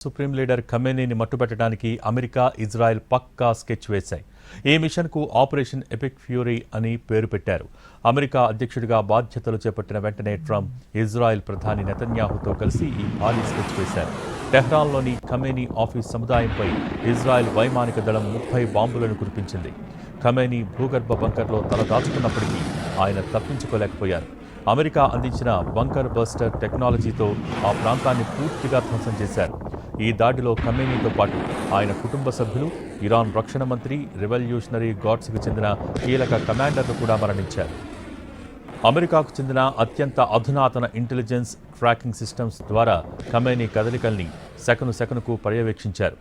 Supreme leader ఖమేనీని మట్టుబెట్టడానికి America, Israel పక్కా స్కెచ్ వేశాయి. ఈ మిషన్కు ఆపరేషన్ ఎపిక్ ఫ్యూరీ అని పేరు పెట్టారు. అమెరికా అధ్యక్షుడిగా బాధ్యతలు చేపట్టిన వెంటనే ట్రంప్ ఇజ్రాయెల్ ప్రధాని నెతన్యాహుతో కలిసి ఈ భారీ స్కెచ్ వేశారు. టెహ్రాన్లోని ఖమేనీ ఆఫీస్ సముదాయంపై ఇజ్రాయెల్ వైమానిక దళం 30 బాంబులను కురిపించింది. ఖమేనీ భూగర్భ బంకర్లో తలదాచుకున్నప్పటికీ ఆయన తప్పించుకోలేకపోయారు. అమెరికా అందించిన బంకర్ బస్టర్ టెక్నాలజీతో ఆ ప్రాంతాన్ని పూర్తిగా ధ్వంసం చేశారు. ఈ దాడిలో ఖమేనీతో పాటు ఆయన కుటుంబ సభ్యులు, ఇరాన్ రక్షణ మంత్రి, రెవల్యూషనరీ గార్డ్స్కు చెందిన కీలక కమాండర్లు కూడా మరణించారు. అమెరికాకు చెందిన అత్యంత అధునాతన ఇంటెలిజెన్స్ ట్రాకింగ్ సిస్టమ్స్ ద్వారా ఖమేనీ కదలికల్ని సెకనుకు పర్యవేక్షించారు.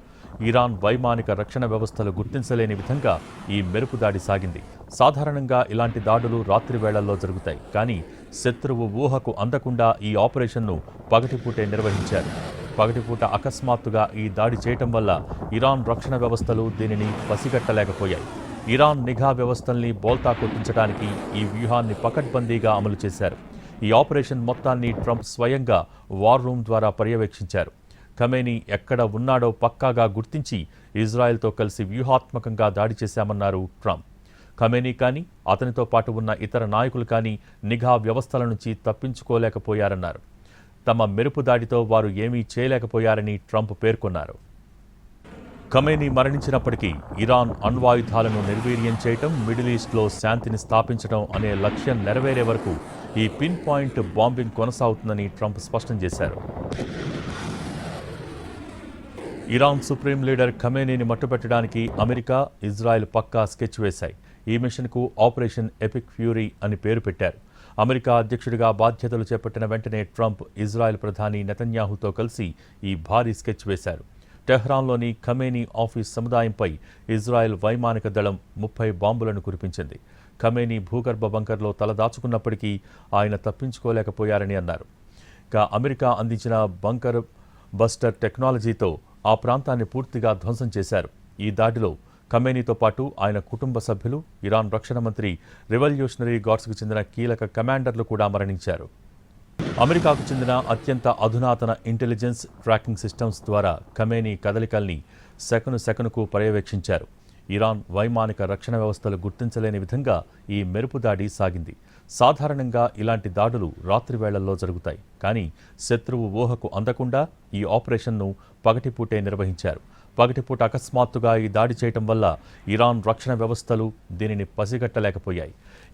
ఇరాన్ వైమానిక రక్షణ వ్యవస్థలు గుర్తించలేని విధంగా ఈ మెరుపు దాడి సాగింది. సాధారణంగా ఇలాంటి దాడులు రాత్రి వేళల్లో జరుగుతాయి, కానీ శత్రువు ఊహకు అందకుండా ఈ ఆపరేషన్ను పగటిపూటే నిర్వహించారు. పగటిపూట అకస్మాత్తుగా ఈ దాడి చేయటం వల్ల ఇరాన్ రక్షణ వ్యవస్థలు దీనిని పసిగట్టలేకపోయాయి. ఇరాన్ నిఘా వ్యవస్థల్ని బోల్తా కొట్టించడానికి ఈ వ్యూహాన్ని పకడ్బందీగా అమలు చేశారు. ఈ ఆపరేషన్ మొత్తాన్ని ట్రంప్ స్వయంగా వార్ రూమ్ ద్వారా పర్యవేక్షించారు. ఖమేనీ ఎక్కడ ఉన్నాడో పక్కాగా గుర్తించి ఇజ్రాయెల్తో కలిసి వ్యూహాత్మకంగా దాడి చేశామన్నారు ట్రంప్. ఖమేనీ కానీ, అతనితో పాటు ఉన్న ఇతర నాయకులు కానీ నిఘా వ్యవస్థల నుంచి తప్పించుకోలేకపోయారన్నారు. తమ మెరుపు దాడితో వారు ఏమీ చేయలేకపోయారని ట్రంప్ పేర్కొన్నారు. ఖమేనీ మరణించినప్పటికీ ఇరాన్ అణ్వాయుధాలను నిర్వీర్యం చేయటం, మిడిల్ ఈస్ట్లో శాంతిని స్థాపించడం అనే లక్ష్యం నెరవేరే వరకు ఈ పిన్ పాయింట్ బాంబింగ్ కొనసాగుతుందని ట్రంప్ స్పష్టం చేశారు. ఇరాన్ సుప్రీం లీడర్ ఖమేనీని మట్టుబెట్టడానికి అమెరికా, ఇజ్రాయెల్ పక్కా స్కెచ్ వేశాయి. ఈ మిషన్కు ఆపరేషన్ ఎపిక్ ఫ్యూరీ అని పేరు పెట్టారు. అమెరికా అధ్యక్షుడిగా బాధ్యతలు చేపట్టిన వెంటనే ట్రంప్ ఇజ్రాయెల్ ప్రధాని నెతన్యాహుతో కలిసి ఈ భారీ స్కెచ్ వేశారు. టెహ్రాన్లోని ఖమేనీ ఆఫీస్ సముదాయంపై ఇజ్రాయెల్ వైమానిక దళం 30 బాంబులను కురిపించింది. ఖమేనీ భూగర్భ బంకర్లో తలదాచుకున్నప్పటికీ ఆయన తప్పించుకోలేకపోయారని అన్నారు. ఇక అమెరికా అందించిన బంకర్ బస్టర్ టెక్నాలజీతో ఆ ప్రాంతాన్ని పూర్తిగా ధ్వంసం చేశారు. ఈ దాడిలో ఖమేనీతో పాటు ఆయన కుటుంబ సభ్యులు, ఇరాన్ రక్షణ మంత్రి, రెవల్యూషనరీ గార్డ్స్కు చెందిన కీలక కమాండర్లు కూడా మరణించారు. అమెరికాకు చెందిన అత్యంత అధునాతన ఇంటెలిజెన్స్ ట్రాకింగ్ సిస్టమ్స్ ద్వారా ఖమేనీ కదలికల్ని సెకనుకు పర్యవేక్షించారు. ఇరాన్ వైమానిక రక్షణ వ్యవస్థలు గుర్తించలేని విధంగా ఈ మెరుపు దాడి సాగింది. సాధారణంగా ఇలాంటి దాడులు రాత్రి వేళల్లో జరుగుతాయి, కానీ శత్రువు ఊహకు అందకుండా ఈ ఆపరేషన్ను పగటిపూటే నిర్వహించారు. పగటిపూట అకస్మాత్తుగా ఈ దాడి చేయటం వల్ల ఇరాన్ రక్షణ వ్యవస్థలు దీనిని పసిగట్టలేకపోయాయి.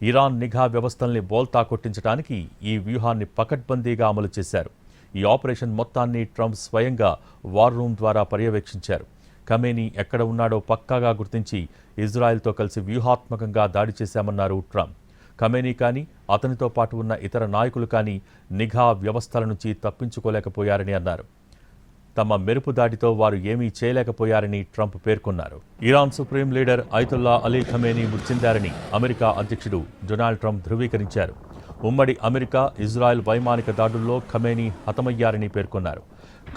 ఇరాన్ నిఘా వ్యవస్థల్ని బోల్తా కొట్టించడానికి ఈ వ్యూహాన్ని పకడ్బందీగా అమలు చేశారు. ఈ ఆపరేషన్ మొత్తాన్ని ట్రంప్ స్వయంగా వార్ రూమ్ ద్వారా పర్యవేక్షించారు. ఖమేనీ ఎక్కడ ఉన్నాడో పక్కాగా గుర్తించి ఇజ్రాయెల్తో కలిసి వ్యూహాత్మకంగా దాడి చేశామన్నారు ట్రంప్. ఖమేనీ కానీ, అతనితో పాటు ఉన్న ఇతర నాయకులు కానీ నిఘా వ్యవస్థల నుంచి తప్పించుకోలేకపోయారని అన్నారు. తమ మెరుపు దాడితో వారు ఏమీ చేయలేకపోయారని ట్రంప్ పేర్కొన్నారు. Iran supreme leader Ayatollah Ali Khamenei మృతి చెందారని అమెరికా అధ్యక్షుడు డొనాల్డ్ ట్రంప్ ధృవీకరించారు. ఉమ్మడి అమెరికా, ఇజ్రాయెల్ వైమానిక దాడుల్లో ఖమేనీ హతమయ్యారని పేర్కొన్నారు.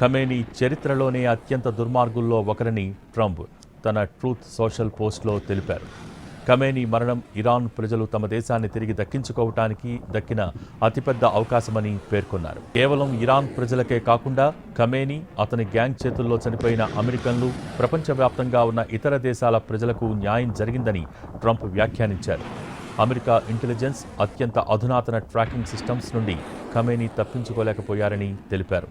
ఖమేనీ చరిత్రలోనే అత్యంత దుర్మార్గుల్లో ఒకరని ట్రంప్ తన ట్రూత్ సోషల్ పోస్ట్లో తెలిపారు. ఖమేనీ మరణం ఇరాన్ ప్రజలు తమ దేశాన్ని తిరిగి దక్కించుకోవటానికి దక్కిన అతిపెద్ద అవకాశమని పేర్కొన్నారు. కేవలం ఇరాన్ ప్రజలకే కాకుండా ఖమేనీ, అతని గ్యాంగ్ చేతుల్లో చనిపోయిన అమెరికన్లు, ప్రపంచవ్యాప్తంగా ఉన్న ఇతర దేశాల ప్రజలకు న్యాయం జరిగిందని ట్రంప్ వ్యాఖ్యానించారు. అమెరికా ఇంటెలిజెన్స్, అత్యంత అధునాతన ట్రాకింగ్ సిస్టమ్స్ నుండి ఖమేనీ తప్పించుకోలేకపోయారని తెలిపారు.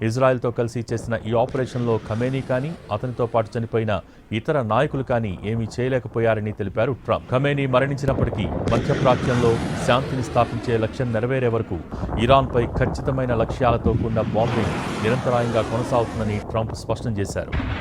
ఇజ్రాయెల్తో కలిసి చేసిన ఈ ఆపరేషన్లో ఖమేనీ కానీ, అతనితో పాటు చనిపోయిన ఇతర నాయకులు కానీ ఏమీ చేయలేకపోయారని తెలిపారు ట్రంప్. ఖమేనీ మరణించినప్పటికీ మధ్యప్రాచ్యంలో శాంతిని స్థాపించే లక్ష్యం నెరవేరే వరకు ఇరాన్పై ఖచ్చితమైన లక్ష్యాలతో కూడిన బాంబింగ్ నిరంతరాయంగా కొనసాగుతుందని ట్రంప్ స్పష్టం చేశారు.